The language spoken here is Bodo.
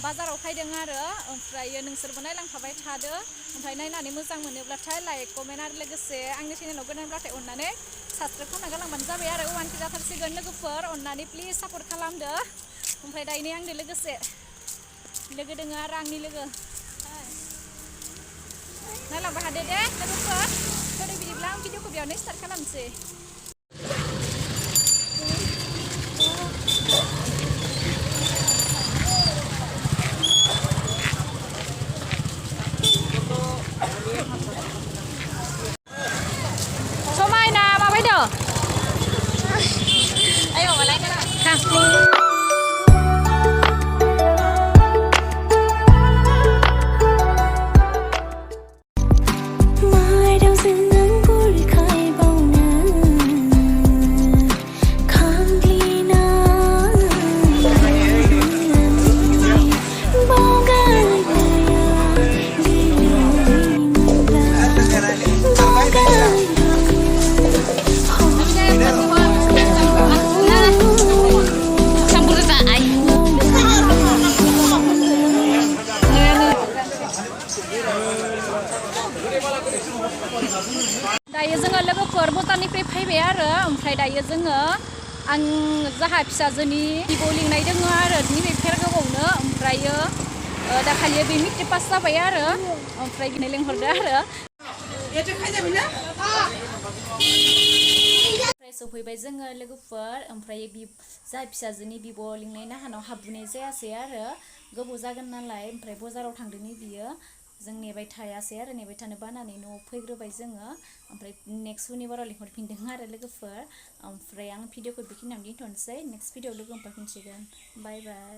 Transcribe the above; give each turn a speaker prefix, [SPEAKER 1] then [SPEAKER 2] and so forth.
[SPEAKER 1] बाजाराव फैदों आरो ओमफ्राय नोंसोरबो नायलांफाबाय थादो ओमफ्राय नायनानै मोजां मोनोब्लाथाय लाइक कमेन्ट आरो लोगोसे आंनि चेनेलाव गोदानब्लाथाय अननानै साबस्क्राइब खालामना गालांबानो जाबाय आरो 1K जाथारसिगोन लोगोफोर अननानै प्लिज सापर्ट खालामदो ओमफ्राय दायो आंनि लोगोसे लोगो दङ आरो आंनि लोगो नायलांबाय थादो दे लोगोफोर थ' बिदिब्ला आं भिडिअखौ बेयावनो स्टार्ट खालामनोसै समायना माबायदि ayo malay ka lang दायो जोङो लोगोफोर भुटाननिफ्राय फैबाय आरो ओमफ्राय दायो जोङो आं जाहा फिसाजोनि बिब' लिंनाय दङ आरो नैबे भेरगावआवनो ओमफ्रायो दाखालि बे मेट्रिक पास जाबाय आरो ओमफ्राय बिनो लिंहरदो आरो ओमफ्राय सफैबाय जोङो लोगोफोर ओमफ्राय जाहा फिसाजोनि बिब' लिंनाय नाहानाव हाबबोनाय जायासै आरो गोबाव जागोन नालाय ओमफ्राय बाजाराव थांदोंनि बियो जों नेबाय थायासै आरो नेबाय थानो बानानै न'आव फैग्रोबाय जोङो ओमफ्राय नेक्स्ट सुनिबाराव लिंहरफिनदों आरो लोगोफोर ओमफ्राय आं भिडिअखौ बेखिनियावनो दोनथ'नोसै नेक्स्ट भिडिअ लोगो मोनफिनसिगोन बाय बाय